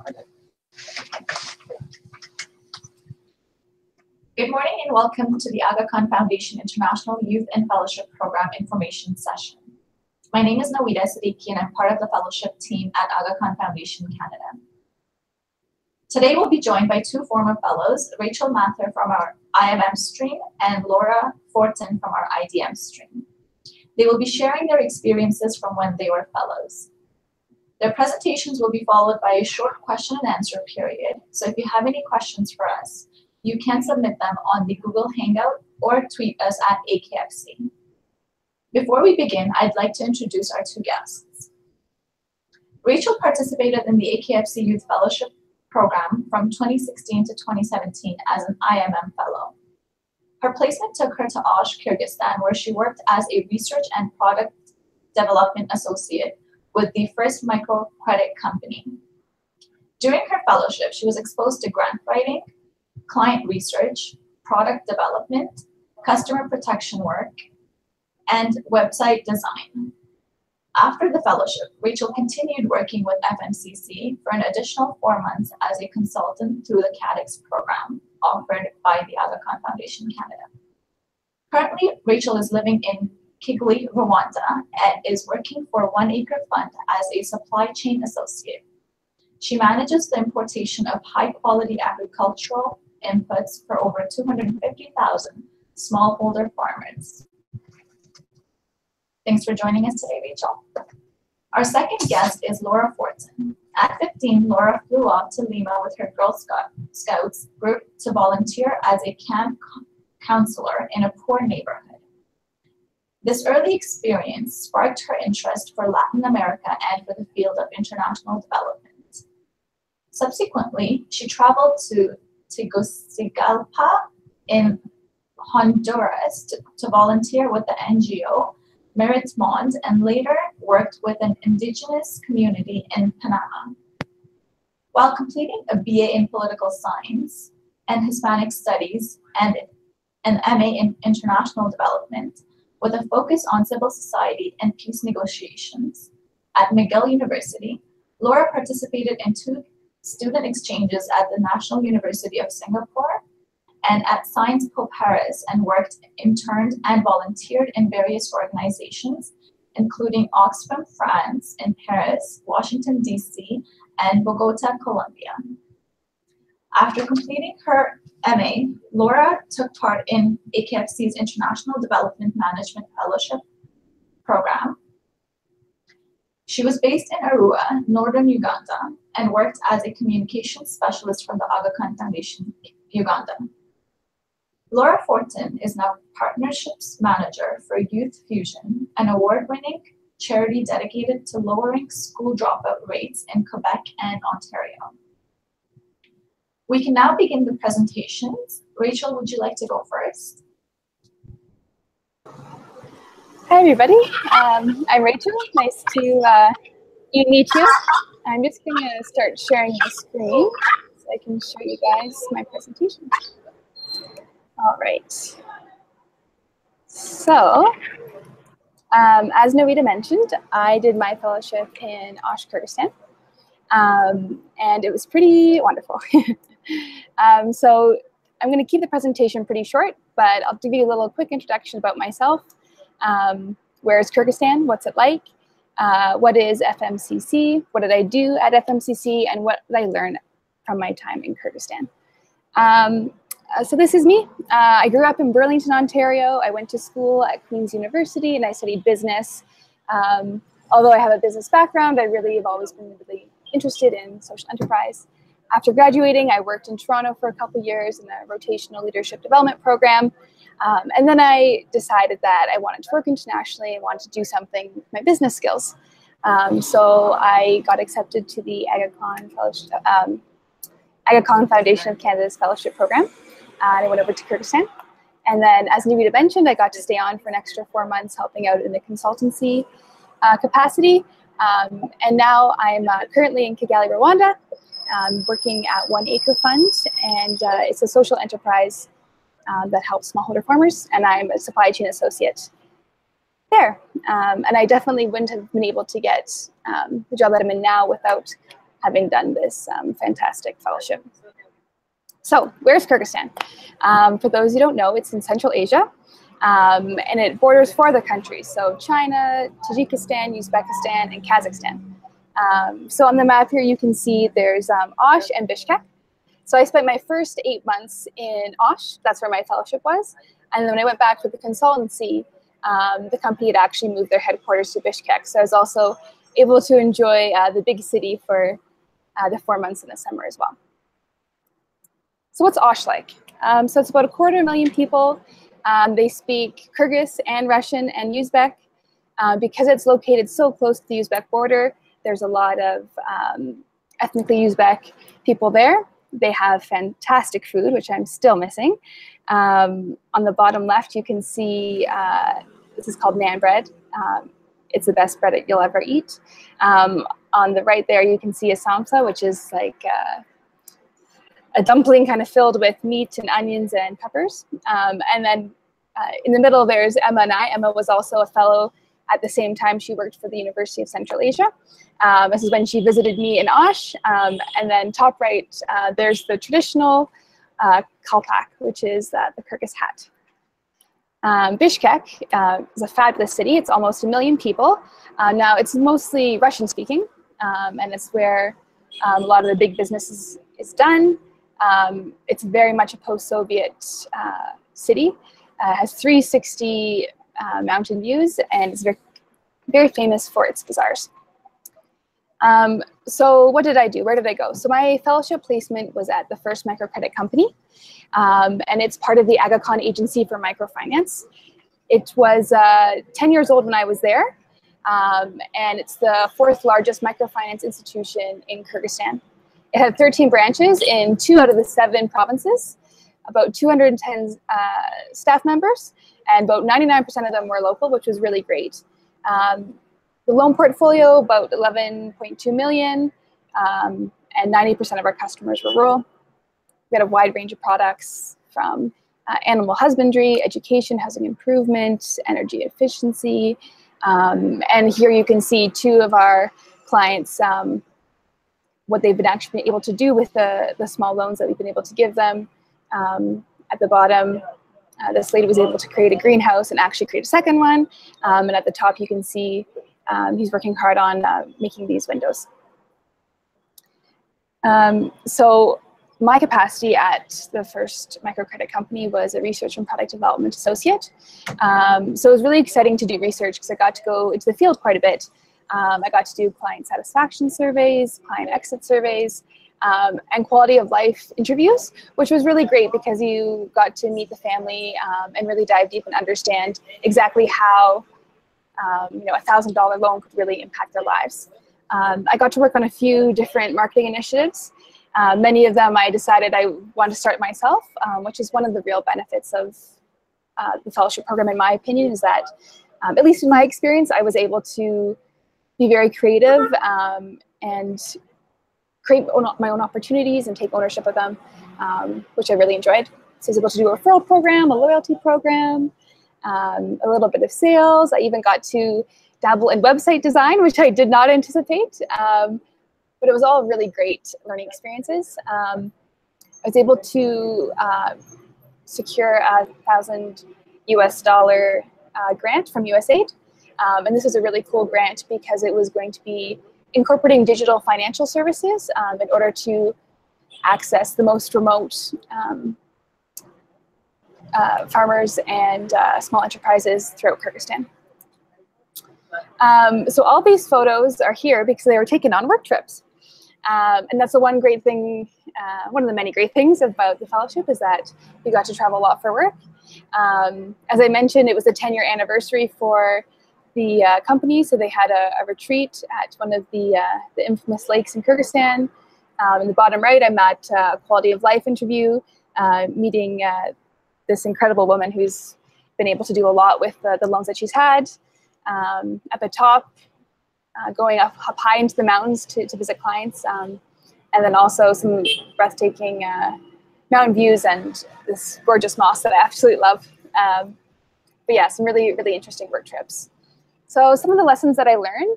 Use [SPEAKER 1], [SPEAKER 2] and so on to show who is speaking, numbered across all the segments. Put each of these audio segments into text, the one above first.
[SPEAKER 1] recorded. Good morning and welcome to the Aga Khan Foundation International Youth and Fellowship Program Information Session. My name is Nawida Siddiqui and I'm part of the fellowship team at Aga Khan Foundation Canada. Today we'll be joined by two former fellows, Rachael Mather from our IMM stream and Laura Fortin from our IDM stream. They will be sharing their experiences from when they were fellows. Their presentations will be followed by a short question and answer period. So if you have any questions for us, you can submit them on the Google Hangout or tweet us at AKFC. Before we begin, I'd like to introduce our two guests. Rachael participated in the AKFC Youth Fellowship Program from 2016 to 2017 as an IMM Fellow. Her placement took her to Osh, Kyrgyzstan, where she worked as a research and product development associate with the first microcredit company. During her fellowship, she was exposed to grant writing, client research, product development, customer protection work, and website design. After the fellowship, Rachael continued working with FMCC for an additional 4 months as a consultant through the CADX program offered by the Aga Khan Foundation Canada. Currently, Rachael is living in Kigali, Rwanda, and is working for One Acre Fund as a supply chain associate. She manages the importation of high-quality agricultural inputs for over 250,000 smallholder farmers. Thanks for joining us today, Rachael. Our second guest is Laura Fortin. At 15, Laura flew off to Lima with her Girl Scouts group to volunteer as a camp counselor in a poor neighborhood. This early experience sparked her interest for Latin America and for the field of international development. Subsequently, she traveled to Tegucigalpa in Honduras to volunteer with the NGO Mer Monde, and later worked with an indigenous community in Panama. While completing a BA in political science and Hispanic studies and an MA in international development with a focus on civil society and peace negotiations at McGill University, Laura participated in 2 student exchanges at the National University of Singapore and at Sciences Po Paris, and worked, interned, and volunteered in various organizations, including Oxfam France in Paris, Washington, D.C., and Bogota, Colombia. After completing her MA, Laura took part in AKFC's International Development Management Fellowship Program. She was based in Arua, northern Uganda, and worked as a communications specialist from the Aga Khan Foundation, Uganda. Laura Fortin is now Partnerships Manager for Youth Fusion, an award-winning charity dedicated to lowering school dropout rates in Quebec and Ontario. We can now begin the presentations. Rachael, would you like to go first?
[SPEAKER 2] Hi, everybody. I'm Rachael. Nice to meet you. I'm just going to start sharing my screen so I can show you guys my presentation. All right. So, as Nawida mentioned, I did my fellowship in Osh, Kyrgyzstan, and it was pretty wonderful. So I'm going to keep the presentation pretty short, but I'll give you a little quick introduction about myself. Where is Kyrgyzstan? What's it like? What is FMCC? What did I do at FMCC? And what did I learn from my time in Kyrgyzstan? So this is me. I grew up in Burlington, Ontario. I went to school at Queen's University and I studied business. Although I have a business background, I really have always been really interested in social enterprise. After graduating, I worked in Toronto for a couple of years in a rotational leadership development program. And then I decided that I wanted to work internationally and wanted to do something with my business skills. So I got accepted to the Aga Khan Foundation of Canada's fellowship program. And I went over to Kyrgyzstan. And then, as Nawida mentioned, I got to stay on for an extra 4 months helping out in the consultancy capacity. And now I'm currently in Kigali, Rwanda, working at One Acre Fund. And it's a social enterprise that helps smallholder farmers. And I'm a supply chain associate there. And I definitely wouldn't have been able to get the job that I'm in now without having done this fantastic fellowship. So where's Kyrgyzstan? For those who don't know, it's in Central Asia, and it borders 4 other countries. So China, Tajikistan, Uzbekistan, and Kazakhstan. So on the map here, you can see there's Osh and Bishkek. So I spent my first 8 months in Osh. That's where my fellowship was. And then when I went back with the consultancy, the company had actually moved their headquarters to Bishkek. So I was also able to enjoy the big city for the 4 months in the summer as well. So what's Osh like? So it's about 250,000 people. They speak Kyrgyz and Russian and Uzbek. Because it's located so close to the Uzbek border, there's a lot of ethnically Uzbek people there. They have fantastic food, which I'm still missing. On the bottom left, you can see this is called naan bread. It's the best bread that you'll ever eat. On the right there, you can see a samsa, which is like a dumpling kind of filled with meat and onions and peppers. And then in the middle, there's Emma and I. Emma was also a fellow at the same time. She worked for the University of Central Asia. This is when she visited me in Osh. And then top right, there's the traditional kalpak, which is the Kyrgyz hat. Bishkek is a fabulous city. It's almost 1 million people. Now it's mostly Russian speaking, and it's where a lot of the big business is done. It's very much a post-Soviet city. Has 360 mountain views, and is very, very famous for its bazaars. So what did I do? Where did I go? So my fellowship placement was at the First Microcredit Company, and it's part of the Aga Khan Agency for Microfinance. It was 10 years old when I was there, and it's the 4th largest microfinance institution in Kyrgyzstan. It had 13 branches in 2 out of the 7 provinces, about 210 staff members, and about 99% of them were local, which was really great. The loan portfolio, about 11.2 million, and 90% of our customers were rural. We had a wide range of products from animal husbandry, education, housing improvement, energy efficiency. And here you can see 2 of our clients, what they've been actually able to do with the small loans that we've been able to give them. At the bottom, this lady was able to create a greenhouse and actually create a second one. And at the top, you can see he's working hard on making these windows. So my capacity at the First Microcredit Company was a research and product development associate. So it was really exciting to do research because I got to go into the field quite a bit. I got to do client satisfaction surveys, client exit surveys, and quality of life interviews, which was really great because you got to meet the family and really dive deep and understand exactly how $1,000 loan could really impact their lives. I got to work on a few different marketing initiatives. Many of them I decided I wanted to start myself, which is one of the real benefits of the fellowship program, in my opinion, is that, at least in my experience, I was able to be very creative and create my own opportunities and take ownership of them, which I really enjoyed. So I was able to do a referral program, a loyalty program, a little bit of sales. I even got to dabble in website design, which I did not anticipate, but it was all really great learning experiences. I was able to secure a $1,000 grant from USAID. And this was a really cool grant because it was going to be incorporating digital financial services in order to access the most remote farmers and small enterprises throughout Kyrgyzstan. So all these photos are here because they were taken on work trips. And that's the one great thing, one of the many great things about the fellowship is that we got to travel a lot for work. As I mentioned, it was the 10-year anniversary for the company, so they had a retreat at one of the infamous lakes in Kyrgyzstan. In the bottom right, I'm at a quality of life interview, meeting this incredible woman who's been able to do a lot with the loans that she's had. At the top, going up high into the mountains to visit clients, and then also some breathtaking mountain views and this gorgeous mosque that I absolutely love. But yeah, some really, really interesting work trips. So some of the lessons that I learned,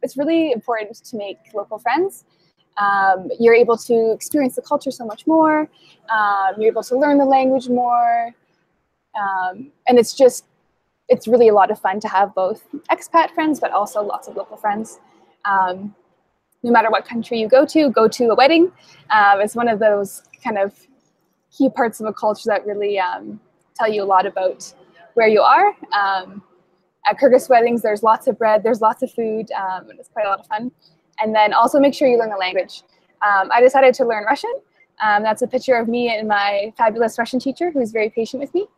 [SPEAKER 2] it's really important to make local friends. You're able to experience the culture so much more. You're able to learn the language more. And it's really a lot of fun to have both expat friends, but also lots of local friends. No matter what country you go to a wedding. It's one of those kind of key parts of a culture that really tell you a lot about where you are. At Kyrgyz weddings, there's lots of bread, there's lots of food, and it's quite a lot of fun. And then also make sure you learn the language. I decided to learn Russian. That's a picture of me and my fabulous Russian teacher who's very patient with me.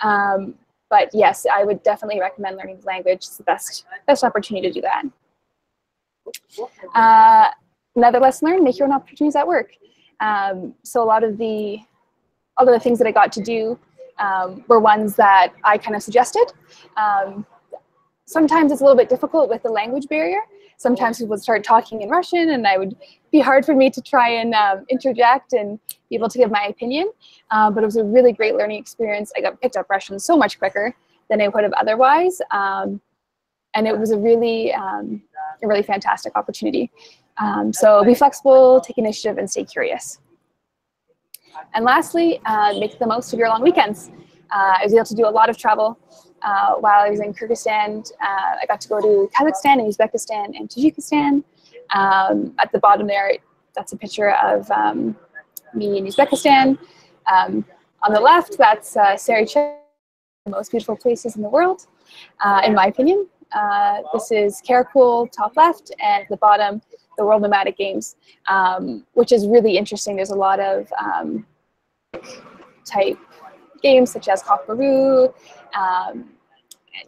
[SPEAKER 2] But yes, I would definitely recommend learning the language. It's the best opportunity to do that. Another lesson learned, make your own opportunities at work. So a lot of the things that I got to do were ones that I kind of suggested. Sometimes it's a little bit difficult with the language barrier. Sometimes people would start talking in Russian and it would be hard for me to try and interject and be able to give my opinion. But it was a really great learning experience. I got picked up Russian so much quicker than I would have otherwise. And it was a really fantastic opportunity. So be flexible, take initiative, and stay curious. And lastly, make the most of your long weekends. I was able to do a lot of travel while I was in Kyrgyzstan. I got to go to Kazakhstan and Uzbekistan and Tajikistan. At the bottom there, that's a picture of me in Uzbekistan. On the left, that's Saraychik, the most beautiful places in the world, in my opinion. This is Karakul, top left, and at the bottom, the World Nomadic Games, which is really interesting. There's a lot of type games such as Cockbaroo,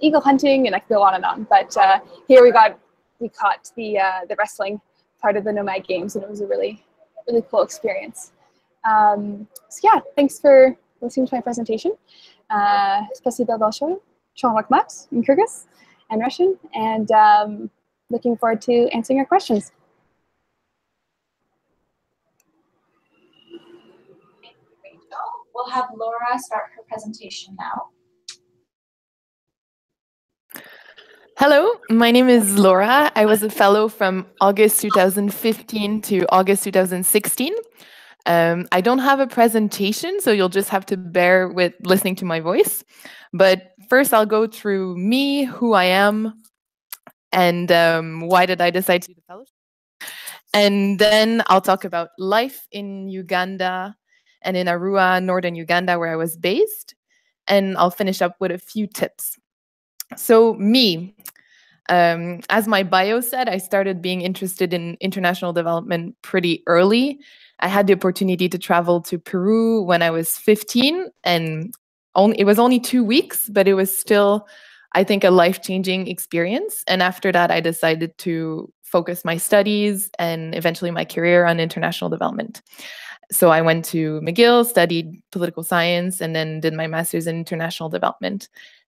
[SPEAKER 2] eagle hunting, and I could go on and on. But here we caught the wrestling part of the Nomad Games, and it was a really cool experience. So yeah, thanks for listening to my presentation. Спасибо большое, Chonwakmat in Kyrgyz and Russian, and looking forward to answering your questions.
[SPEAKER 1] Thank you, Rachel. We'll have Laura start her presentation now.
[SPEAKER 3] Hello, my name is Laura. I was a fellow from August 2015 to August 2016. I don't have a presentation, so you'll just have to bear with listening to my voice. But first, I'll go through me, who I am, and why did I decide to do the fellowship. And then I'll talk about life in Uganda and in Arua, northern Uganda, where I was based. And I'll finish up with a few tips. So me, as my bio said, I started being interested in international development pretty early. I had the opportunity to travel to Peru when I was 15, and it was only 2 weeks, but it was still, I think, a life-changing experience. And after that, I decided to focus my studies and eventually my career on international development. So I went to McGill, studied political science, and then did my master's in international development.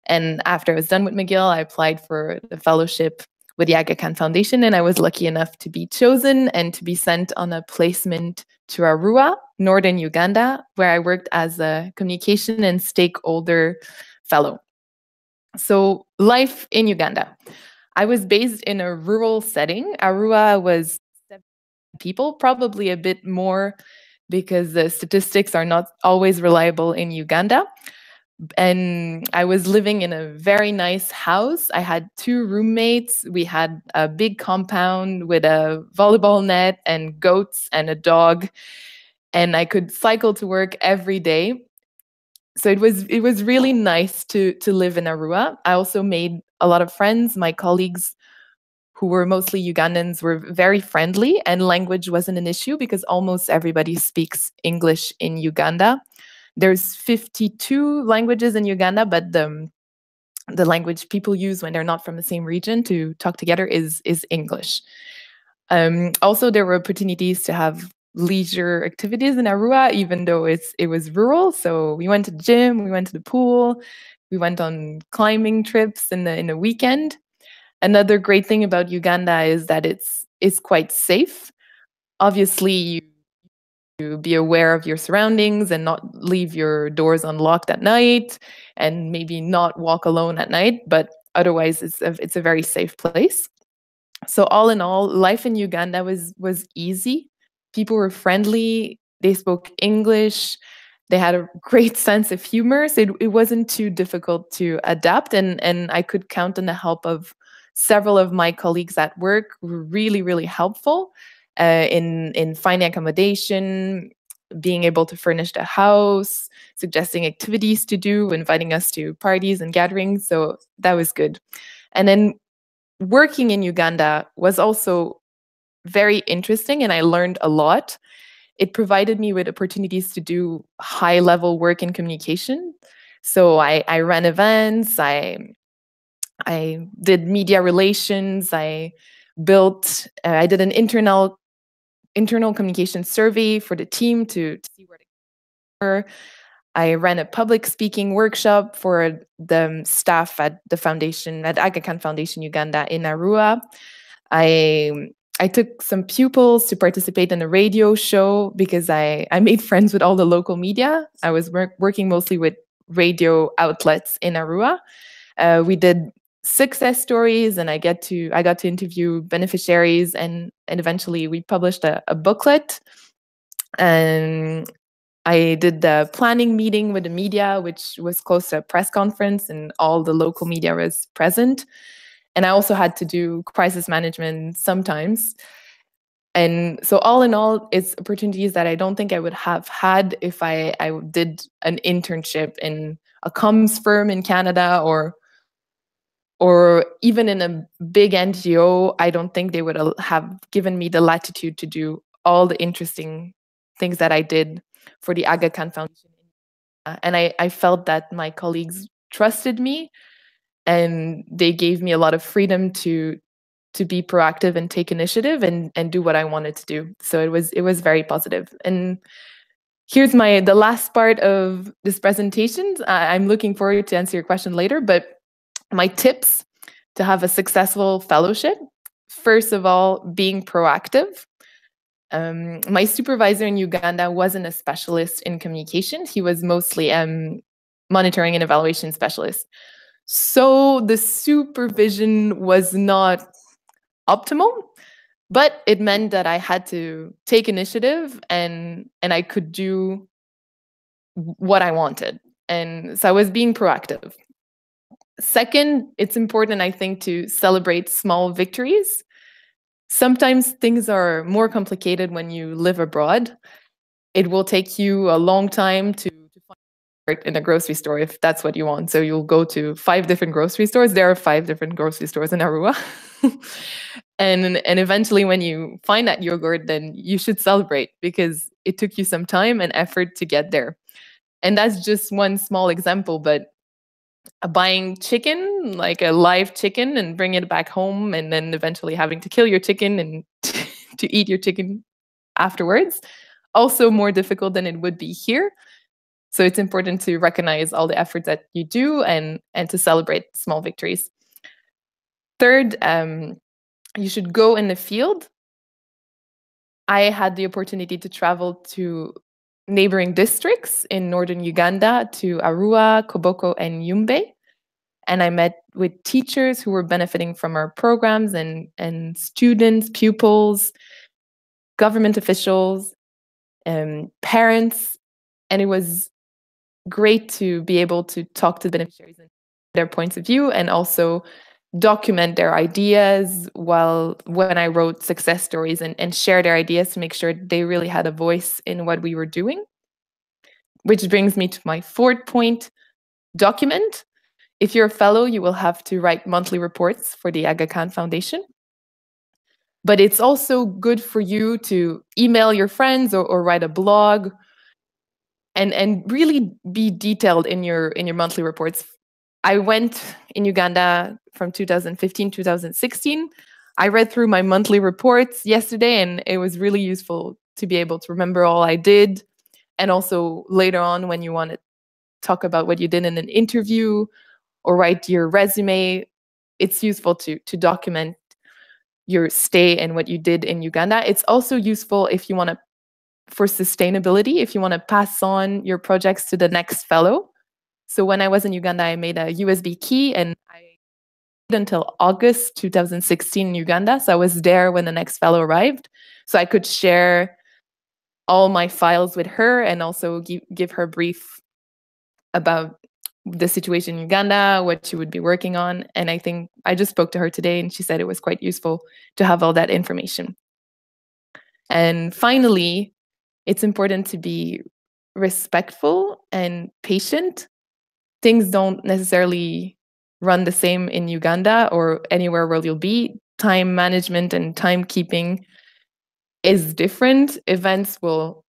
[SPEAKER 3] And after I was done with McGill, I applied for the fellowship with the Aga Khan Foundation, and I was lucky enough to be chosen and to be sent on a placement to Arua, northern Uganda, where I worked as a communication and stakeholder fellow. So life in Uganda. I was based in a rural setting. Arua was 7 people, probably a bit more because the statistics are not always reliable in Uganda. And I was living in a very nice house. I had 2 roommates. We had a big compound with a volleyball net and goats and a dog. And I could cycle to work every day. So it was really nice to live in Arua. I also made a lot of friends. My colleagues, who were mostly Ugandans, were very friendly, and language wasn't an issue because almost everybody speaks English in Uganda. There's 52 languages in Uganda, but the language people use when they're not from the same region to talk together is English. Also, there were opportunities to have leisure activities in Arua, even though it was rural. So we went to the gym, we went to the pool, we went on climbing trips in the weekend. Another great thing about Uganda is that it's quite safe. Obviously, you be aware of your surroundings and not leave your doors unlocked at night, and maybe not walk alone at night. But otherwise it's a very safe place. So all in all, life in Uganda was easy. People were friendly. They spoke English. They had a great sense of humor. So it wasn't too difficult to adapt. And I could count on the help of several of my colleagues at work who were really, really helpful in finding accommodation, being able to furnish the house, suggesting activities to do, inviting us to parties and gatherings. So that was good. And then working in Uganda was also very interesting, and I learned a lot. It provided me with opportunities to do high-level work in communication. So I ran events, I did media relations, I did an internal communication survey for the team to see where they were. I ran a public speaking workshop for the staff at the foundation, at Aga Khan Foundation Uganda in Arua. I took some pupils to participate in a radio show because I made friends with all the local media. I was working mostly with radio outlets in Arua. We did success stories, and I got to interview beneficiaries, and eventually we published a booklet. And I did the planning meeting with the media, which was close to a press conference, and all the local media was present. And I also had to do crisis management sometimes. And so all in all, it's opportunities that I don't think I would have had if I did an internship in a comms firm in Canada or even in a big NGO. I don't think they would have given me the latitude to do all the interesting things that I did for the Aga Khan Foundation. And I felt that my colleagues trusted me, and they gave me a lot of freedom to be proactive and take initiative and do what I wanted to do. So it was very positive. And here's the last part of this presentation. I'm looking forward to answer your question later, but my tips to have a successful fellowship: first of all, being proactive. My supervisor in Uganda wasn't a specialist in communication. He was mostly monitoring and evaluation specialist. So the supervision was not optimal, but it meant that I had to take initiative and I could do what I wanted. And so I was being proactive. Second, it's important, I think, to celebrate small victories. Sometimes things are more complicated when you live abroad. It will take you a long time to find in a grocery store if that's what you want. So you'll go to 5 different grocery stores. There are 5 different grocery stores in Arua. and eventually when you find that yogurt, then you should celebrate because it took you some time and effort to get there. And that's just one small example, but buying chicken, like a live chicken, and bring it back home, and then eventually having to kill your chicken and to eat your chicken afterwards, also more difficult than it would be here. So it's important to recognize all the efforts that you do and to celebrate small victories. Third, you should go in the field. I had the opportunity to travel to neighboring districts in northern Uganda, to Arua, Koboko, and Yumbe. And I met with teachers who were benefiting from our programs, and students, pupils, government officials, parents. And it was great to be able to talk to the beneficiaries and their points of view, and also document their ideas when I wrote success stories and share their ideas to make sure they really had a voice in what we were doing. Which brings me to my 4th point: document. If you're a fellow, you will have to write monthly reports for the Aga Khan Foundation. But it's also good for you to email your friends or write a blog and really be detailed in your monthly reports. I went in Uganda from 2015, 2016. I read through my monthly reports yesterday, and it was really useful to be able to remember all I did. And also later on, when you want to talk about what you did in an interview or write your resume, it's useful to document your stay and what you did in Uganda. It's also useful if you want to, for sustainability, if you want to pass on your projects to the next fellow. So when I was in Uganda, I made a USB key, and I until August 2016 in Uganda. So I was there when the next fellow arrived. So I could share all my files with her and also give her a brief about the situation in Uganda, what she would be working on. And I think I just spoke to her today and she said it was quite useful to have all that information. And finally, it's important to be respectful and patient. Things don't necessarily run the same in Uganda or anywhere where you'll be. Time management and timekeeping is different. Events will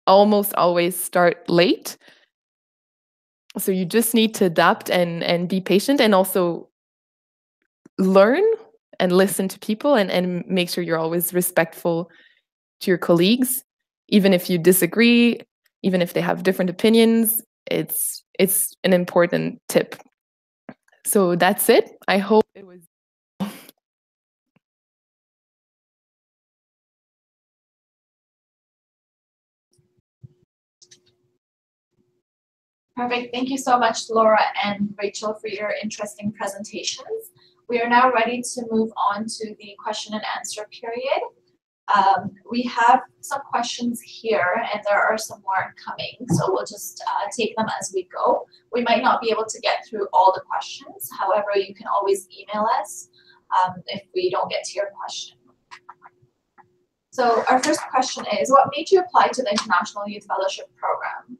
[SPEAKER 3] almost always start late. So you just need to adapt and be patient and also learn and listen to people and make sure you're always respectful to your colleagues, even if you disagree, even if they have different opinions. It's an important tip. So that's it. I hope it was.
[SPEAKER 1] Perfect. Thank you so much, Laura and Rachel, for your interesting presentations. We are now ready to move on to the question and answer period. We have some questions here and there are some more coming, so we'll just take them as we go. We might not be able to get through all the questions. However, you can always email us if we don't get to your question. So our first question is, what made you apply to the International Youth Fellowship Program?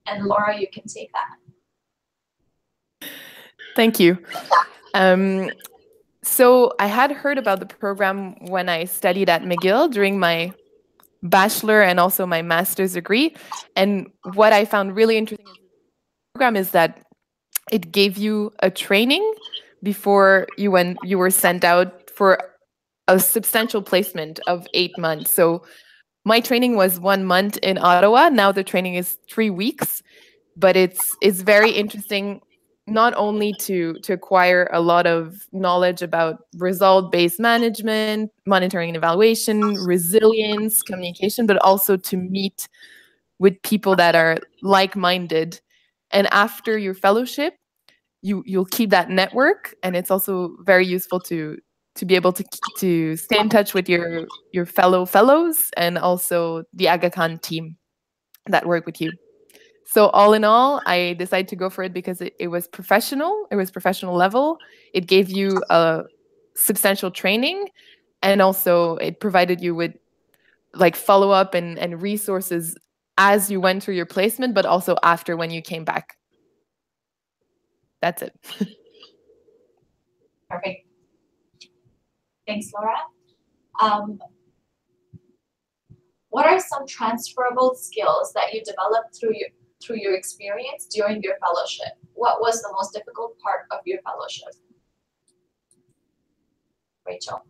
[SPEAKER 1] And Laura, you can take that.
[SPEAKER 3] Thank you. So I had heard about the program when I studied at McGill during my bachelor and also my master's degree. And what I found really interesting in the program is that it gave you a training before you were sent out for a substantial placement of 8 months. So my training was 1 month in Ottawa. Now the training is 3 weeks, but it's very interesting not only to acquire a lot of knowledge about result-based management, monitoring and evaluation, resilience, communication, but also to meet with people that are like-minded. And after your fellowship, you'll keep that network, and it's also very useful to be able to stay in touch with your fellows and also the Aga Khan team that work with you. So all in all, I decided to go for it because it was professional. It was professional level. It gave you a substantial training, and also it provided you with like follow-up and resources as you went through your placement, but also after when you came back. That's it.
[SPEAKER 1] Perfect. Thanks, Laura. What are some transferable skills that you developed through your experience during your fellowship? What was the most difficult part of your fellowship? Rachel.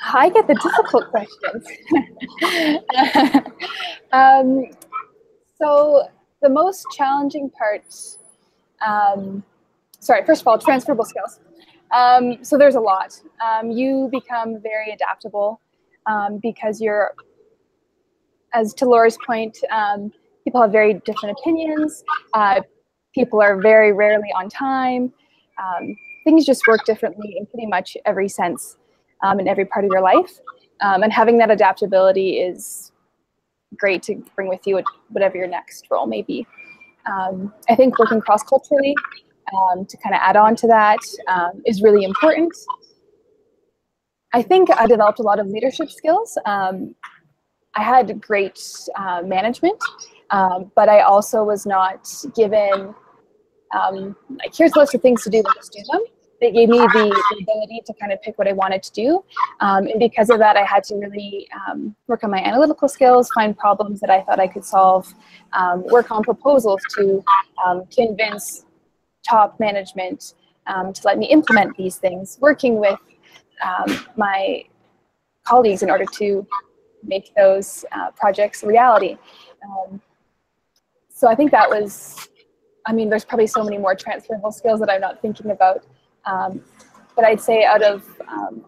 [SPEAKER 2] I get the difficult questions. So the most challenging parts, first of all, transferable skills. So there's a lot. You become very adaptable because you're, as to Laura's point, people have very different opinions. People are very rarely on time. Things just work differently in pretty much every sense in every part of your life. And having that adaptability is great to bring with you whatever your next role may be. I think working cross-culturally to kind of add on to that is really important. I think I developed a lot of leadership skills. I had great management, but I also was not given, like, here's a list of things to do, let's do them. They gave me the ability to kind of pick what I wanted to do. And because of that, I had to really work on my analytical skills, find problems that I thought I could solve, work on proposals to convince top management to let me implement these things, working with my colleagues in order to make those projects a reality. So I think that was, I mean, there's probably so many more transferable skills that I'm not thinking about. But I'd say out of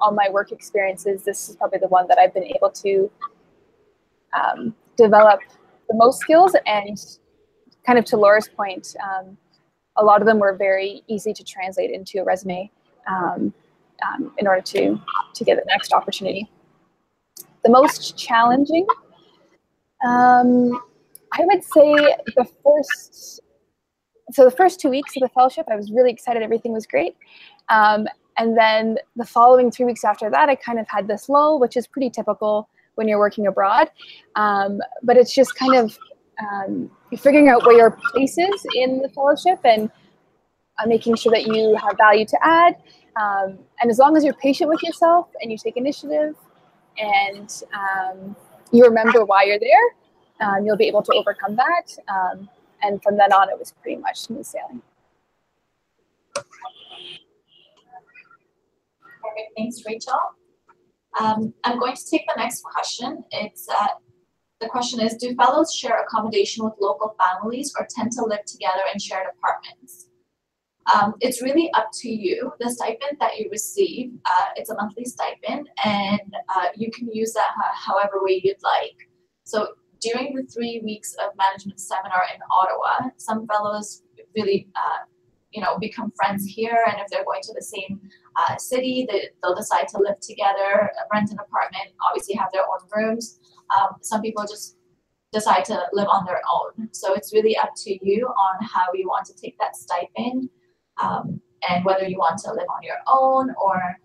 [SPEAKER 2] all my work experiences, this is probably the one that I've been able to develop the most skills, and kind of to Laura's point, a lot of them were very easy to translate into a resume in order to get the next opportunity. The most challenging, I would say the first 2 weeks of the fellowship, I was really excited, everything was great. And then the following 3 weeks after that, I kind of had this lull, which is pretty typical when you're working abroad. But it's just kind of figuring out where your place is in the fellowship, and making sure that you have value to add. And as long as you're patient with yourself and you take initiative and you remember why you're there, you'll be able to overcome that. And from then on, it was pretty much smooth sailing.
[SPEAKER 1] Perfect. Thanks, Rachel. I'm going to take the next question. The question is, do fellows share accommodation with local families or tend to live together in shared apartments? It's really up to you. The stipend that you receive, it's a monthly stipend, and you can use that however way you'd like. So during the 3 weeks of management seminar in Ottawa, some fellows really become friends here, and if they're going to the same city, they'll decide to live together, rent an apartment, obviously have their own rooms. Some people just decide to live on their own. So it's really up to you on how you want to take that stipend, and whether you want to live on your own or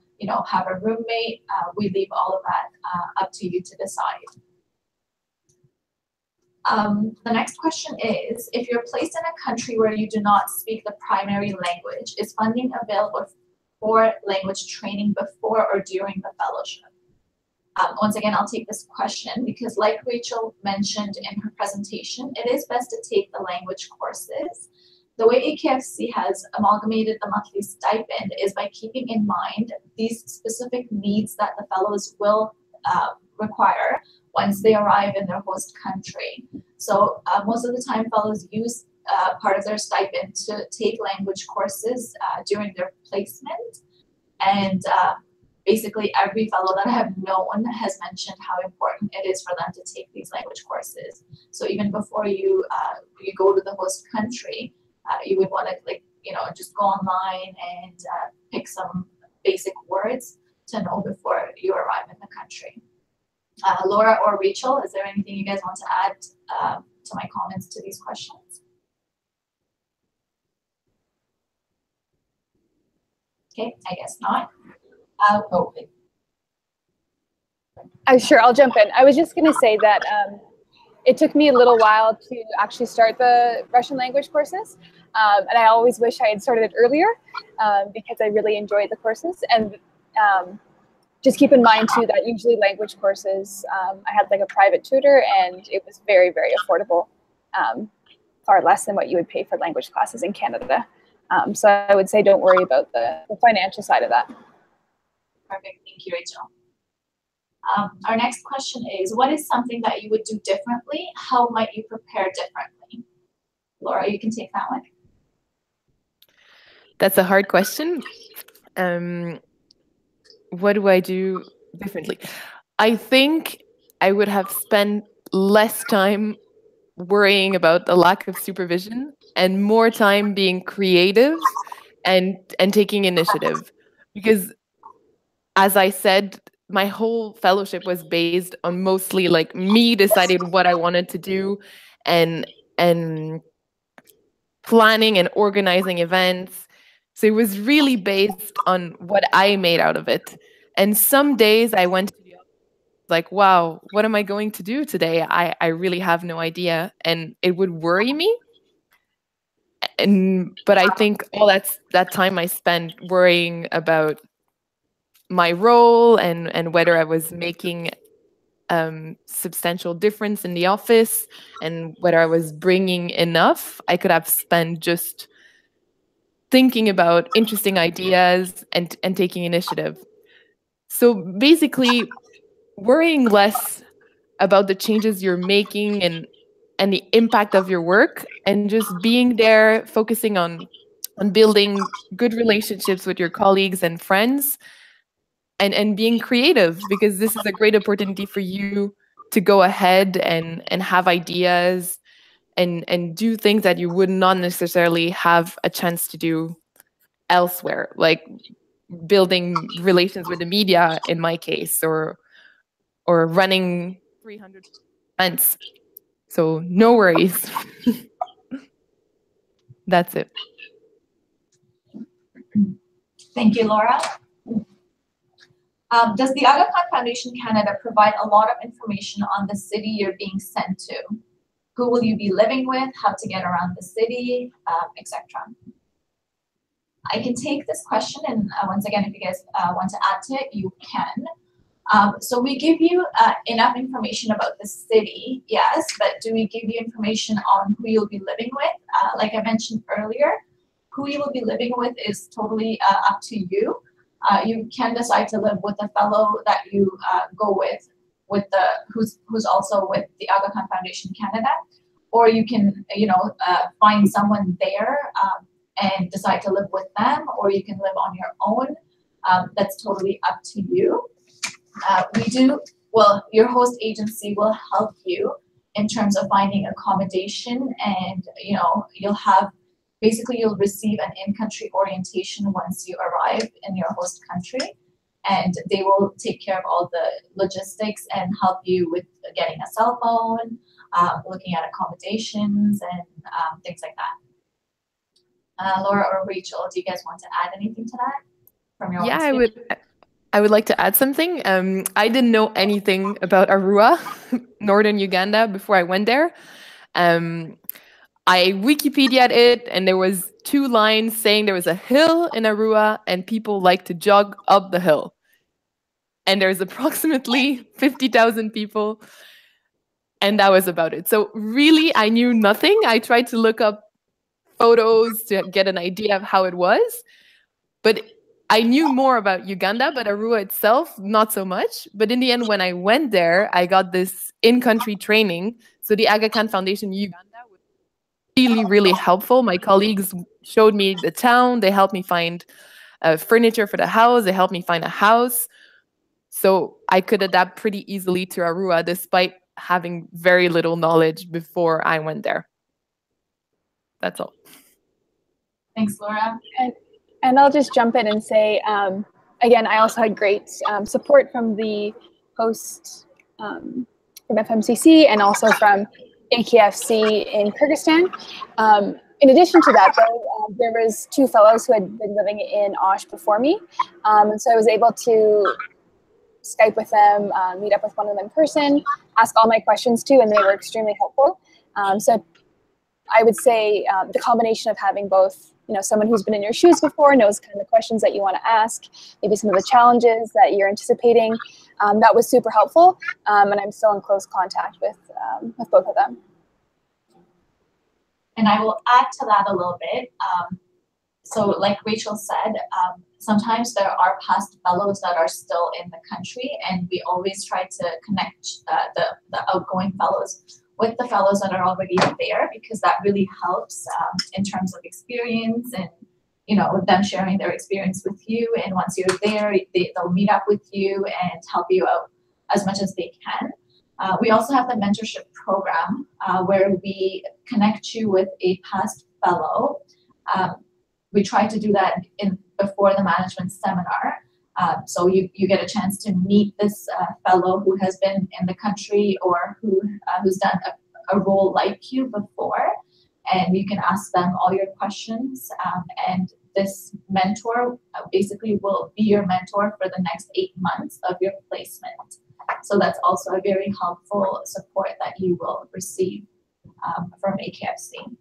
[SPEAKER 1] have a roommate. We leave all of that up to you to decide. The next question is, if you're placed in a country where you do not speak the primary language, is funding available for language training before or during the fellowship? Once again, I'll take this question because, like Rachel mentioned in her presentation, it is best to take the language courses. The way AKFC has amalgamated the monthly stipend is by keeping in mind these specific needs that the fellows will require once they arrive in their host country. So most of the time, fellows use part of their stipend to take language courses during their placement. And basically every fellow that I have known has mentioned how important it is for them to take these language courses. So even before you go to the host country, you would want to just go online and pick some basic words to know before you arrive in the country. Laura or Rachel, is there anything you guys want to add to my comments to these questions? Okay, I guess not.
[SPEAKER 2] Sure, I'll jump in. I was just going to say that it took me a little while to actually start the Russian language courses. And I always wish I had started it earlier because I really enjoyed the courses. And just keep in mind too that usually language courses, I had like a private tutor, and it was very, very affordable, far less than what you would pay for language classes in Canada. So I would say don't worry about the financial side of that.
[SPEAKER 1] Perfect, thank you, Rachel. Our next question is, what is something that you would do differently? How might you prepare differently? Laura, you can take that one.
[SPEAKER 3] That's a hard question. What do I do differently? I think I would have spent less time worrying about the lack of supervision and more time being creative and taking initiative. Because as I said, my whole fellowship was based on mostly like me deciding what I wanted to do and planning and organizing events. So it was really based on what I made out of it. And some days I went to the office like, wow, what am I going to do today? I really have no idea. And it would worry me. But I think all that time I spent worrying about my role and whether I was making substantial difference in the office and whether I was bringing enough, I could have spent just thinking about interesting ideas and taking initiative. So basically, worrying less about the changes you're making and the impact of your work, and just being there, focusing on building good relationships with your colleagues and friends, and being creative, because this is a great opportunity for you to go ahead and have ideas and do things that you would not necessarily have a chance to do elsewhere, like building relations with the media in my case, or running 300 events. So no worries. That's it.
[SPEAKER 1] Thank you, Laura. Does the Aga Khan Foundation Canada provide a lot of information on the city you're being sent to? Who will you be living with, how to get around the city, etc.? I can take this question, and once again, if you guys want to add to it, you can. So we give you enough information about the city, yes, but do we give you information on who you'll be living with? Like I mentioned earlier, who you will be living with is totally up to you. You can decide to live with a fellow that you go with the who's also with the Aga Khan Foundation Canada, or you can find someone there and decide to live with them, or you can live on your own. That's totally up to you. Your host agency will help you in terms of finding accommodation, and you'll receive an in-country orientation once you arrive in your host country, and they will take care of all the logistics and help you with getting a cell phone, looking at accommodations, and things like that. Laura or Rachel, do you guys want to add anything to that from your own experience?
[SPEAKER 3] I would like to add something. I didn't know anything about Arua, northern Uganda, before I went there. I Wikipedia'd it, and there was 2 lines saying there was a hill in Arua and people like to jog up the hill. And there's approximately 50,000 people, and that was about it. So really, I knew nothing. I tried to look up photos to get an idea of how it was, but I knew more about Uganda, but Arua itself, not so much. But in the end, when I went there, I got this in-country training. So the Aga Khan Foundation Uganda was really, really helpful. My colleagues showed me the town. They helped me find furniture for the house. They helped me find a house. So I could adapt pretty easily to Arua, despite having very little knowledge before I went there. That's all.
[SPEAKER 1] Thanks, Laura.
[SPEAKER 2] And I'll just jump in and say, again, I also had great support from the host from FMCC and also from AKFC in Kyrgyzstan. In addition to that, though, there was 2 fellows who had been living in Osh before me. And so I was able to Skype with them, meet up with one of them in person, ask all my questions too, and they were extremely helpful. So I would say the combination of having both, someone who's been in your shoes before, knows kind of the questions that you want to ask, maybe some of the challenges that you're anticipating, that was super helpful. And I'm still in close contact with both of them.
[SPEAKER 1] And I will add to that a little bit. So like Rachel said, sometimes there are past fellows that are still in the country, and we always try to connect the outgoing fellows with the fellows that are already there, because that really helps in terms of experience and them sharing their experience with you. And once you're there, they'll meet up with you and help you out as much as they can. We also have the mentorship program where we connect you with a past fellow. We try to do that before the management seminar. So you get a chance to meet this fellow who has been in the country or who's done a role like you before, and you can ask them all your questions. And this mentor basically will be your mentor for the next 8 months of your placement. So that's also a very helpful support that you will receive from AKFC.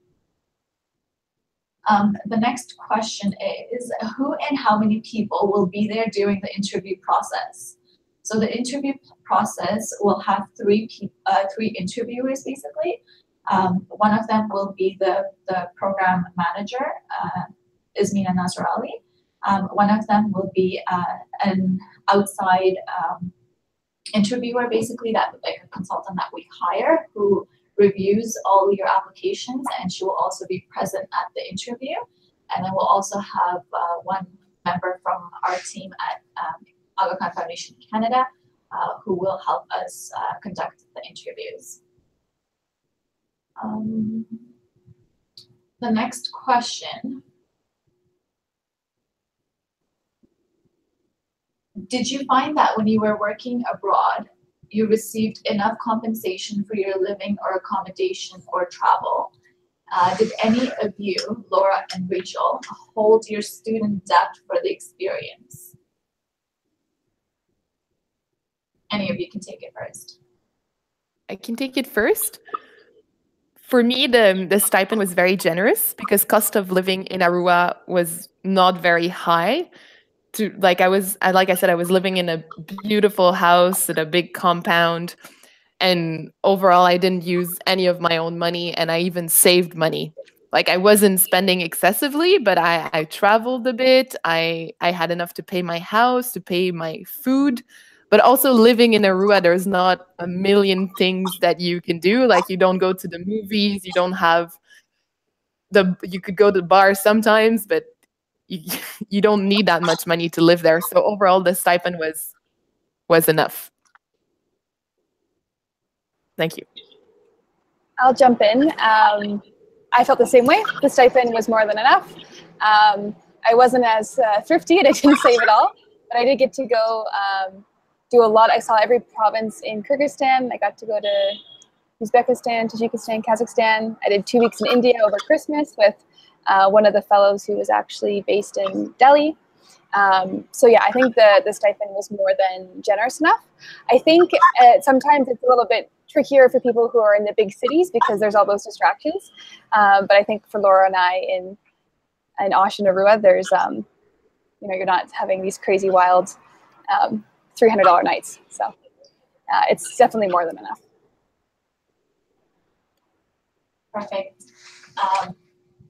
[SPEAKER 1] The next question is, who and how many people will be there during the interview process? So the interview process will have 3 interviewers, basically. One of them will be the program manager, Ismina Nasrali. One of them will be an outside interviewer, basically, like a consultant that we hire, who reviews all your applications, and she will also be present at the interview. And then we'll also have one member from our team at Aga Khan Foundation Canada who will help us conduct the the interviews. The next question. Did you find that when you were working abroad, you received enough compensation for your living or accommodation or travel? Did any of you, Laura and Rachel, hold your student debt for the experience? Any of you can take it first.
[SPEAKER 3] I can take it first. For me, the stipend was very generous because cost of living in Aruba was not very high. Like I said, I was living in a beautiful house at a big compound. And overall, I didn't use any of my own money, and I even saved money. Like, I wasn't spending excessively, but I traveled a bit. I had enough to pay my house, to pay my food. But also living in Aruba, there's not a million things that you can do. Like, you don't go to the movies, you don't have you could go to the bar sometimes, but you don't need that much money to live there. So overall, the stipend was enough. Thank you.
[SPEAKER 2] I'll jump in. I felt the same way. The stipend was more than enough. I wasn't as thrifty and I didn't save it all, but I did get to go do a lot. I saw every province in Kyrgyzstan. I got to go to Uzbekistan, Tajikistan, Kazakhstan. I did 2 weeks in India over Christmas with one of the fellows who was actually based in Delhi. So yeah, I think the stipend was more than generous enough. I think sometimes it's a little bit trickier for people who are in the big cities because there's all those distractions. But I think for Laura and I in Osh and Aruba, there's you're not having these crazy wild $300 nights. So it's definitely more than enough.
[SPEAKER 1] Perfect.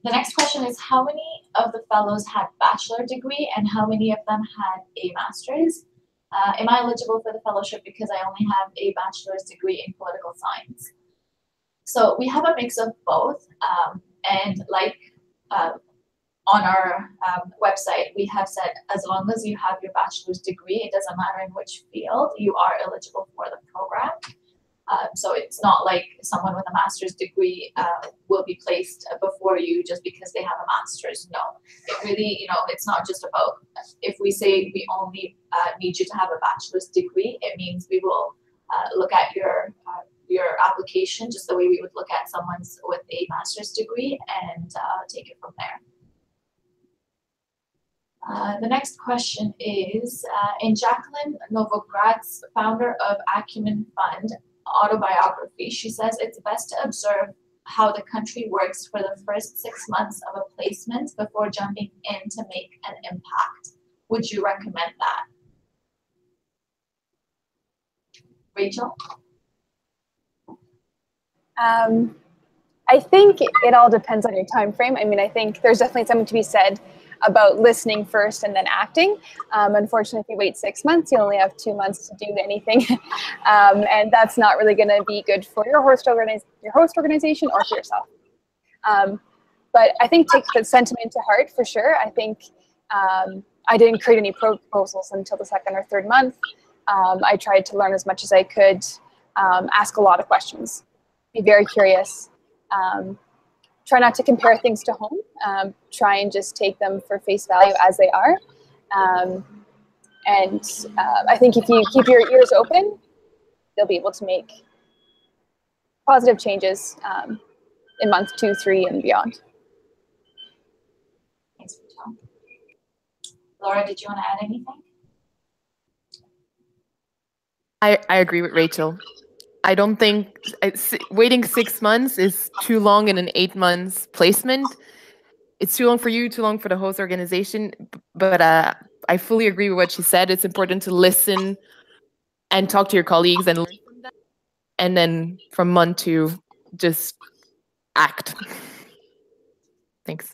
[SPEAKER 1] The next question is, how many of the fellows had bachelor degree and how many of them had a master's? Am I eligible for the fellowship because I only have a bachelor's degree in political science? So we have a mix of both. And like on our website, we have said, as long as you have your bachelor's degree, it doesn't matter in which field, you are eligible for the program. So it's not like someone with a master's degree will be placed before you just because they have a master's. No, it really, it's not just about, if we say we only need you to have a bachelor's degree, it means we will look at your application just the way we would look at someone's with a master's degree and take it from there. The next question is, in Jacqueline Novograd's, founder of Acumen Fund, autobiography, she says it's best to observe how the country works for the first 6 months of a placement before jumping in to make an impact. Would you recommend that? Rachel?
[SPEAKER 2] I think it all depends on your time frame. I mean, I think there's definitely something to be said about listening first and then acting. Unfortunately, if you wait 6 months, you only have 2 months to do anything. And that's not really going to be good for your host organization or for yourself. But I think take the sentiment to heart for sure. I think I didn't create any proposals until the 2nd or 3rd month. I tried to learn as much as I could, ask a lot of questions, be very curious. Try not to compare things to home. Try and just take them for face value as they are. And I think if you keep your ears open, you'll be able to make positive changes in month 2, 3, and beyond.
[SPEAKER 1] Thanks, Rachel. Laura, did you want to add anything?
[SPEAKER 3] I agree with Rachel. I don't think waiting 6 months is too long in an 8 months placement. It's too long for you, too long for the host organization. But I fully agree with what she said. It's important to listen and talk to your colleagues and learn from them. And then from month 2, just act. Thanks.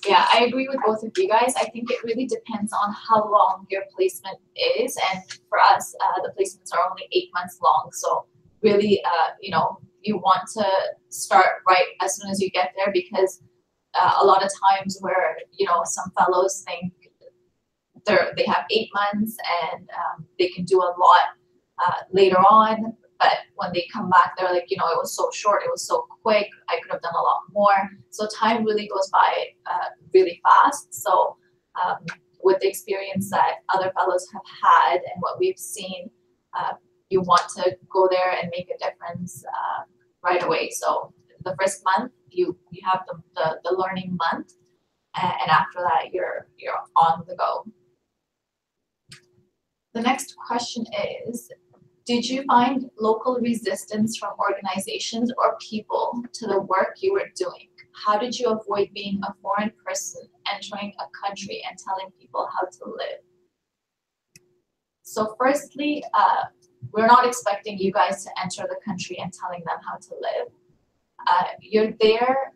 [SPEAKER 1] Yeah, I agree with both of you guys. I think it really depends on how long your placement is. And for us, the placements are only 8 months long. So really, you want to start right as soon as you get there, because a lot of times where, some fellows think they have 8 months and they can do a lot later on. but when they come back, they're like, you know, it was so short, it was so quick, I could have done a lot more. So time really goes by really fast. So with the experience that other fellows have had and what we've seen, you want to go there and make a difference right away. So the first month, you have the learning month, and after that, you're on the go. The next question is, did you find local resistance from organizations or people to the work you were doing? How did you avoid being a foreign person entering a country and telling people how to live? So firstly, we're not expecting you guys to enter the country and telling them how to live. You're there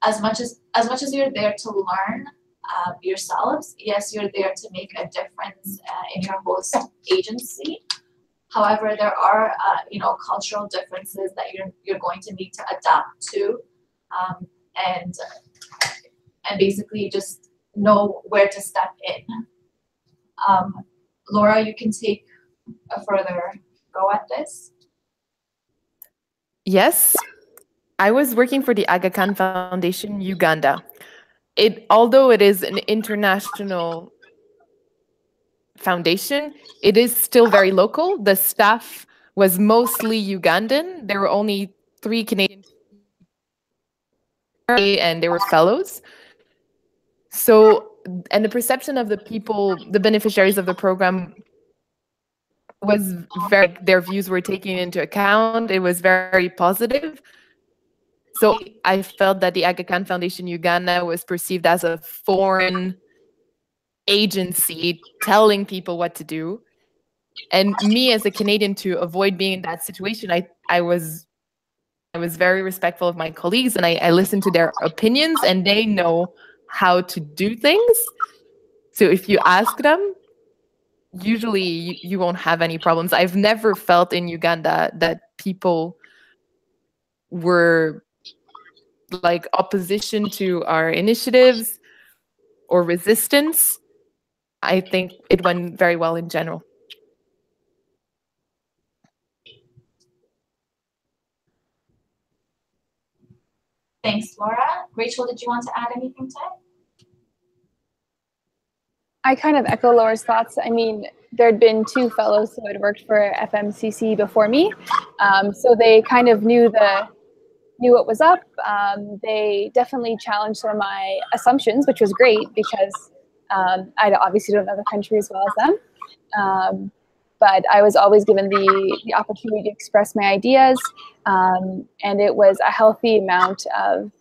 [SPEAKER 1] as much as you're there to learn yourselves. Yes, you're there to make a difference in your host agency. However, there are cultural differences that you're going to need to adapt to, and basically just know where to step in. Laura, you can take a further go at this.
[SPEAKER 3] Yes, I was working for the Aga Khan Foundation, Uganda. Although it is an international foundation, it is still very local. The staff was mostly Ugandan. There were only 3 Canadians, and they were fellows. So, and the perception of the people, the beneficiaries of the program, was their views were taken into account. It was very positive. So I felt that the Aga Khan Foundation Uganda was perceived as a foreign agency telling people what to do. And me as a Canadian, to avoid being in that situation, I was very respectful of my colleagues, and I listened to their opinions, and they know how to do things. So if you ask them, usually you won't have any problems. I've never felt in Uganda that people were like opposition to our initiatives or resistance. I think it went very well in general.
[SPEAKER 1] Thanks, Laura. Rachel, did you want to add anything to it?
[SPEAKER 2] I kind of echo Laura's thoughts. I mean, there had been 2 fellows who had worked for FMCC before me, so they kind of knew what was up. They definitely challenged some of my assumptions, which was great because I obviously don't know the country as well as them. But I was always given the opportunity to express my ideas, and it was a healthy amount of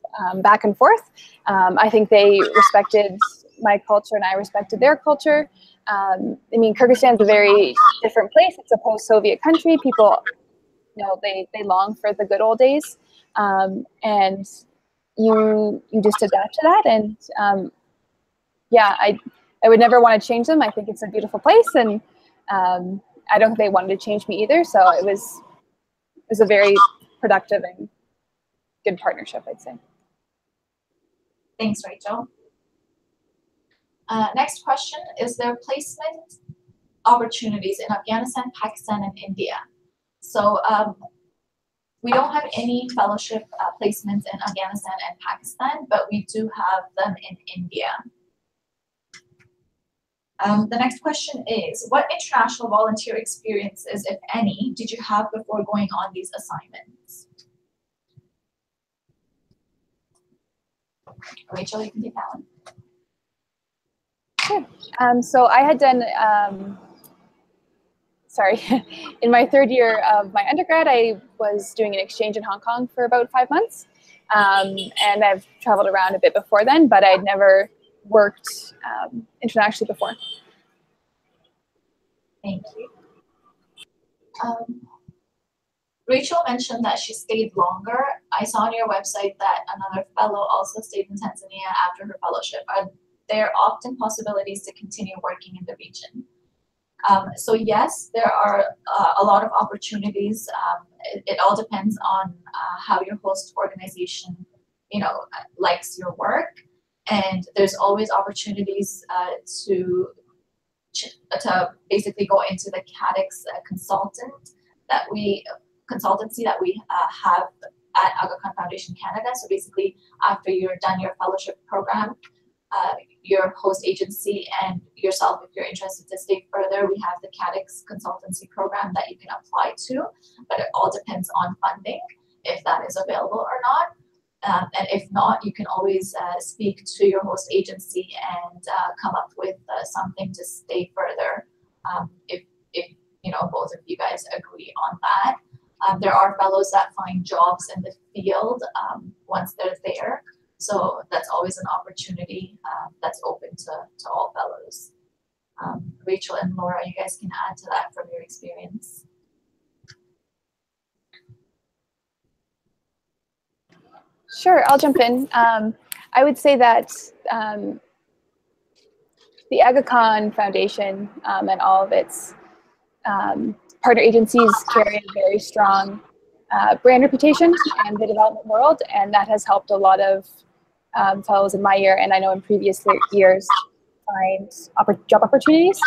[SPEAKER 2] back and forth. I think they respected my culture and I respected their culture. I mean, Kyrgyzstan's a very different place. It's a post-Soviet country. People, they long for the good old days, and you just adapt to that. And yeah, I would never want to change them. I think it's a beautiful place, and I don't think they wanted to change me either. So it was a very productive and good partnership, I'd say.
[SPEAKER 1] Thanks, Rachel. Next question, is there placement opportunities in Afghanistan, Pakistan, and India? So we don't have any fellowship placements in Afghanistan and Pakistan, but we do have them in India. The next question is, what international volunteer experiences, if any, did you have before going on these assignments? Rachel, you can take that one.
[SPEAKER 2] Sure. So I had done, in my 3rd year of my undergrad, I was doing an exchange in Hong Kong for about 5 months. And I've traveled around a bit before then, but I'd never worked internationally before.
[SPEAKER 1] Thank you. Rachel mentioned that she stayed longer. I saw on your website that another fellow also stayed in Tanzania after her fellowship. Are there often possibilities to continue working in the region? So yes, there are a lot of opportunities. It all depends on how your host organization, likes your work, and there's always opportunities to basically go into the CADEX consultant that we consultancy that we have at Aga Khan Foundation Canada. So basically, after you're done your fellowship program, your host agency and yourself, if you're interested to stay further, we have the CADX consultancy program that you can apply to, but it all depends on funding, if that is available or not. And if not, you can always speak to your host agency and come up with something to stay further, if both of you guys agree on that. There are fellows that find jobs in the field once they're there. So that's always an opportunity that's open to all fellows. Rachel and Laura, you guys can add to that from your experience.
[SPEAKER 2] Sure, I'll jump in. I would say that the Aga Khan Foundation and all of its partner agencies carry a very strong brand reputation in the development world, and that has helped a lot of fellows in my year, and I know in previous years, find job opportunities.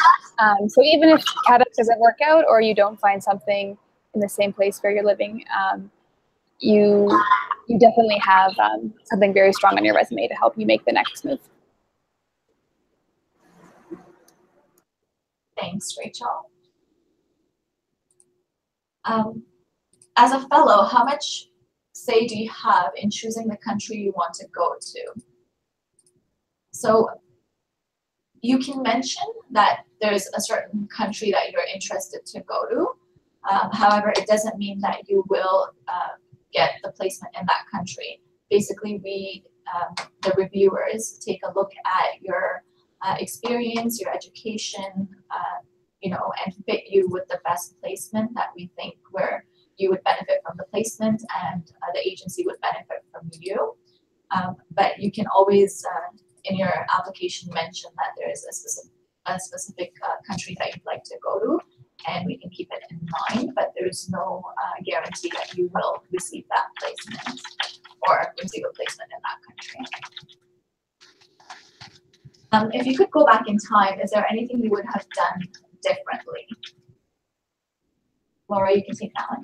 [SPEAKER 2] So even if CADX doesn't work out or you don't find something in the same place where you're living, you definitely have something very strong on your resume to help you make the next move.
[SPEAKER 1] Thanks, Rachel. As a fellow, how much say do you have in choosing the country you want to go to? So you can mention that there's a certain country that you're interested to go to. However, it doesn't mean that you will get the placement in that country. Basically, we, the reviewers, take a look at your experience, your education, and fit you with the best placement that we think where you would benefit from the placement and the agency would benefit from you. But you can always, in your application, mention that there is a specific country that you'd like to go to, and we can keep it in mind, but there's no guarantee that you will receive that placement or receive a placement in that country. If you could go back in time, is there anything you would have done differently? Laura, you can take that one.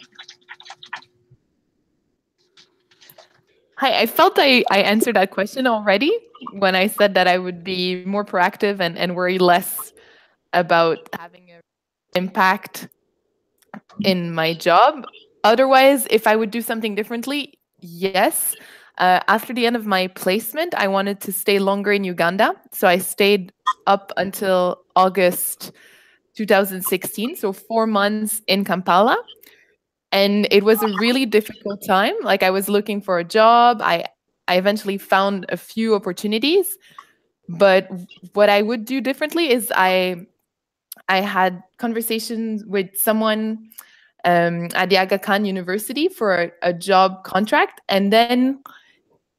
[SPEAKER 3] Hi, I felt I answered that question already when I said that I would be more proactive and worry less about having an impact in my job. Otherwise, if I would do something differently, yes. After the end of my placement, I wanted to stay longer in Uganda. So I stayed up until August 2016, so 4 months in Kampala. And it was a really difficult time. Like, I was looking for a job. I eventually found a few opportunities. But what I would do differently is I had conversations with someone at the Aga Khan University for a job contract. And then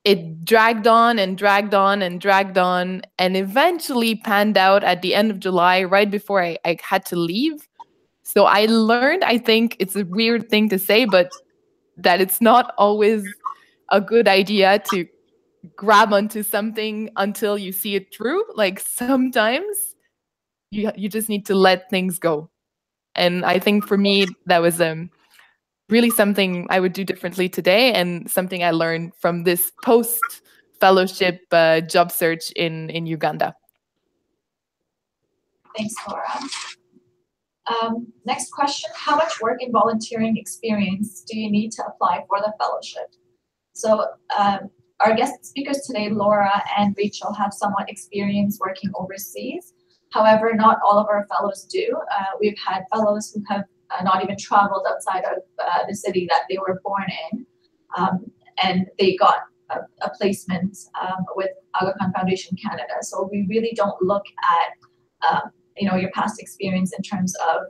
[SPEAKER 3] it dragged on and dragged on and dragged on, and eventually panned out at the end of July, right before I had to leave. So I learned, I think it's a weird thing to say, but that it's not always a good idea to grab onto something until you see it through. Like, sometimes you just need to let things go. And I think for me, that was really something I would do differently today, and something I learned from this post-fellowship job search in Uganda.
[SPEAKER 1] Thanks, Laura. Next question, how much work and volunteering experience do you need to apply for the fellowship? So our guest speakers today, Laura and Rachel, have somewhat experience working overseas. However, not all of our fellows do. We've had fellows who have not even traveled outside of the city that they were born in, and they got a placement with Aga Khan Foundation Canada. So we really don't look at your past experience in terms of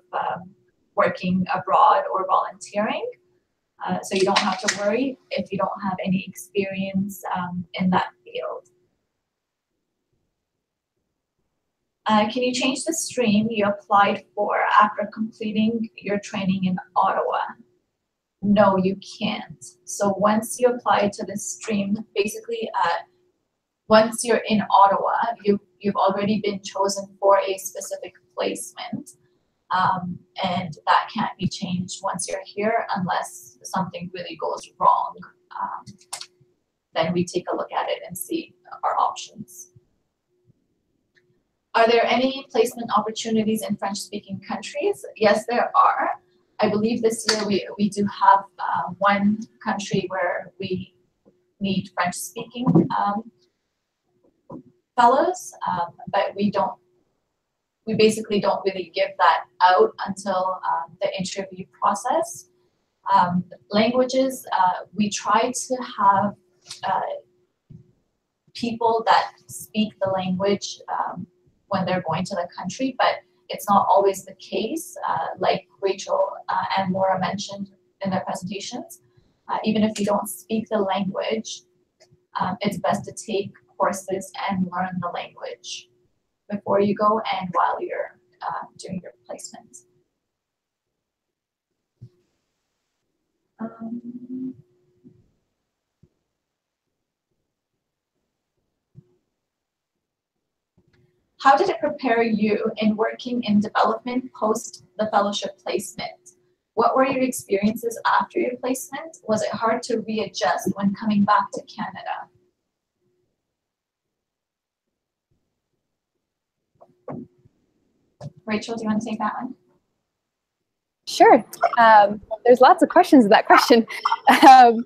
[SPEAKER 1] working abroad or volunteering. So you don't have to worry if you don't have any experience in that field. Can you change the stream you applied for after completing your training in Ottawa? No, you can't. So once you apply to the stream, basically, once you're in Ottawa, you've already been chosen for a specific placement. and that can't be changed once you're here unless something really goes wrong. Then we take a look at it and see our options. Are there any placement opportunities in French-speaking countries? Yes, there are. I believe this year we do have one country where we need French-speaking fellows, but we basically don't really give that out until the interview process. Languages, we try to have people that speak the language when they're going to the country, but it's not always the case, like Rachel and Laura mentioned in their presentations. Even if you don't speak the language, it's best to take courses and learn the language before you go and while you're doing your placement. How did it prepare you in working in development post the fellowship placement? What were your experiences after your placement? Was it hard to readjust when coming back to Canada? Rachel, do you want to take that one?
[SPEAKER 2] Sure. There's lots of questions in that question. I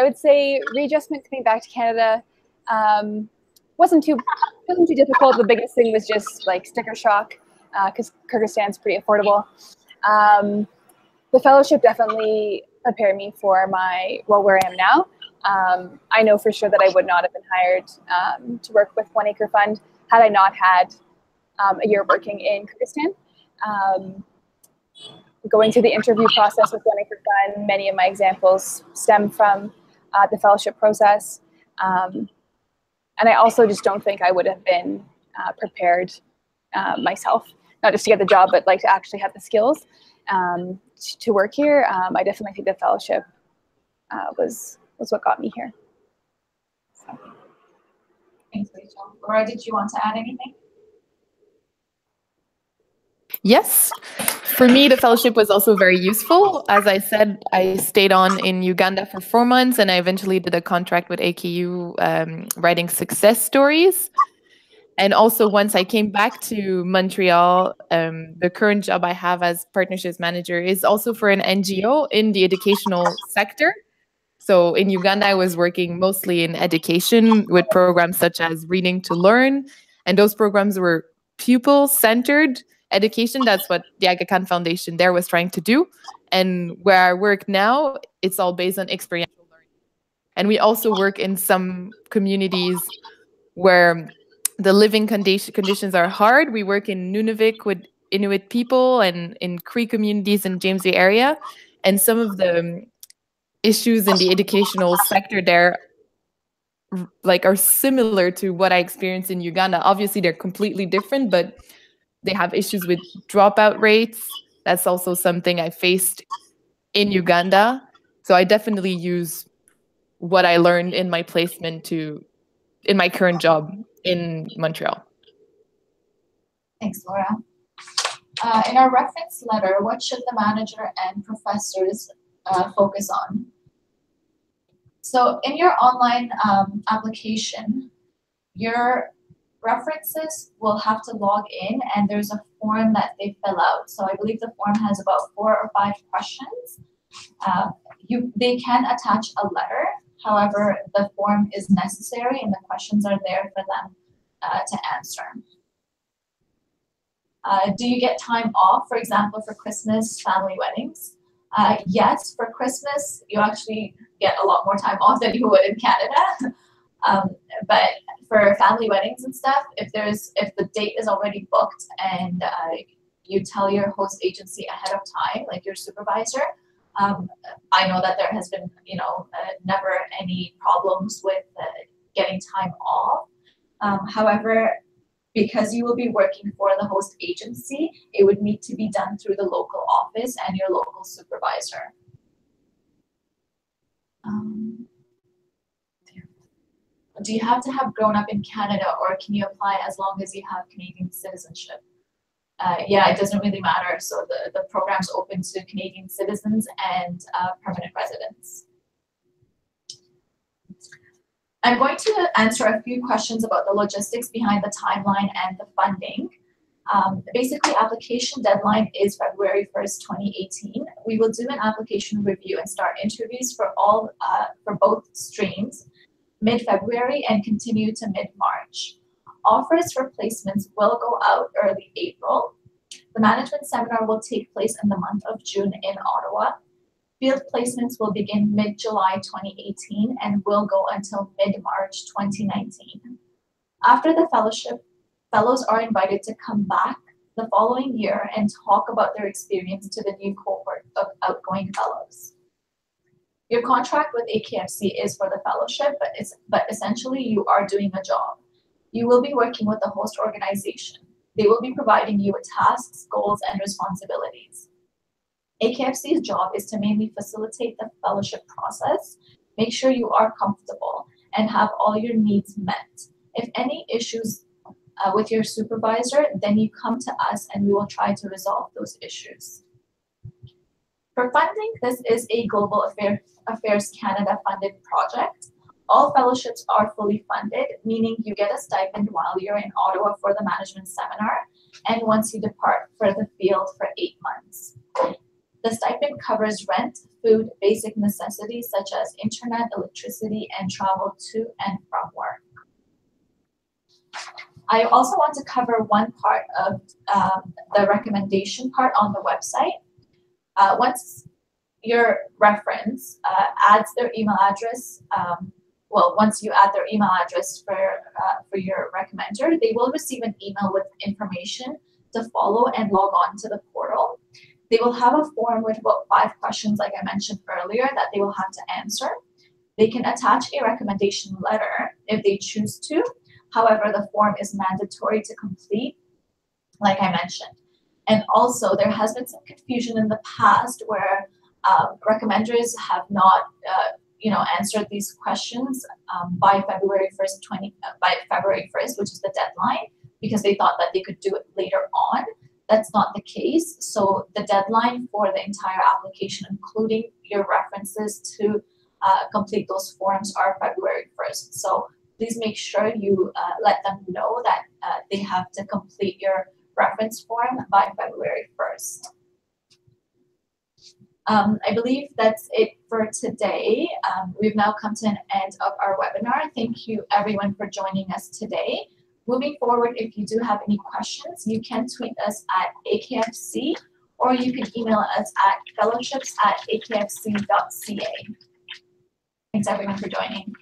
[SPEAKER 2] would say readjustment coming back to Canada wasn't too difficult. The biggest thing was just like sticker shock, because Kyrgyzstan's pretty affordable. The fellowship definitely prepared me for my role where I am now. I know for sure that I would not have been hired to work with One Acre Fund had I not had a year working in Kyrgyzstan. Going through the interview process with One Acre Fund, many of my examples stem from the fellowship process. And I also just don't think I would have been prepared myself, not just to get the job, but like to actually have the skills to work here. I definitely think the fellowship was what got me here. So.
[SPEAKER 1] Thanks, Rachel. Laura, did you want to add anything?
[SPEAKER 3] Yes, for me, the fellowship was also very useful. As I said, I stayed on in Uganda for 4 months, and I eventually did a contract with AKU writing success stories. And also, once I came back to Montreal, the current job I have as partnerships manager is also for an NGO in the educational sector. So in Uganda, I was working mostly in education with programs such as Reading to Learn, and those programs were pupil-centered education. That's what the Aga Khan Foundation there was trying to do. And where I work now, it's all based on experiential learning. And we also work in some communities where the living conditions are hard. We work in Nunavik with Inuit people and in Cree communities in James Bay area. And some of the issues in the educational sector there are similar to what I experienced in Uganda. Obviously, they're completely different, but they have issues with dropout rates. That's also something I faced in Uganda. So I definitely use what I learned in my placement in my current job in Montreal.
[SPEAKER 1] Thanks, Laura. In our reference letter, what should the manager and professors focus on? So in your online application, your references will have to log in, and there's a form that they fill out. So I believe the form has about 4 or 5 questions. They can attach a letter. However, the form is necessary and the questions are there for them to answer. Do you get time off, for example, for Christmas, family weddings? Yes, for Christmas, you actually get a lot more time off than you would in Canada. But for family weddings and stuff, if the date is already booked and you tell your host agency ahead of time, like your supervisor, I know that there has been, never any problems with getting time off. However, because you will be working for the host agency, it would need to be done through the local office and your local supervisor. Do you have to have grown up in Canada, or can you apply as long as you have Canadian citizenship? yeah, it doesn't really matter. So the program's open to Canadian citizens and permanent residents. I'm going to answer a few questions about the logistics behind the timeline and the funding. Basically, application deadline is February 1st, 2018. We will do an application review and start interviews for both streams mid-February and continue to mid-March. Offers for placements will go out early April. The management seminar will take place in the month of June in Ottawa. Field placements will begin mid-July 2018 and will go until mid-March 2019. After the fellowship, fellows are invited to come back the following year and talk about their experience to the new cohort of outgoing fellows. Your contract with AKFC is for the fellowship, but essentially you are doing a job. You will be working with the host organization. They will be providing you with tasks, goals, and responsibilities. AKFC's job is to mainly facilitate the fellowship process, make sure you are comfortable, and have all your needs met. If any issues with your supervisor, then you come to us and we will try to resolve those issues. For funding, this is a Global Affairs Canada funded project. All fellowships are fully funded, meaning you get a stipend while you're in Ottawa for the management seminar, and once you depart for the field for 8 months. The stipend covers rent, food, basic necessities such as internet, electricity, and travel to and from work. I also want to cover one part of the recommendation part on the website. Once your reference adds their email address, once you add their email address for your recommender, they will receive an email with information to follow and log on to the portal. They will have a form with about 5 questions, like I mentioned earlier, that they will have to answer. They can attach a recommendation letter if they choose to. However, the form is mandatory to complete, like I mentioned. And also, there has been some confusion in the past where recommenders have not, answered these questions by February 1st, which is the deadline, because they thought that they could do it later on. That's not the case. So the deadline for the entire application, including your references to complete those forms, are February 1st. So please make sure you let them know that they have to complete your reference form by February 1st. I believe that's it for today. We've now come to an end of our webinar. Thank you everyone for joining us today. Moving forward, if you do have any questions, you can tweet us at AKFC, or you can email us at fellowships@akfc.ca. Thanks everyone for joining.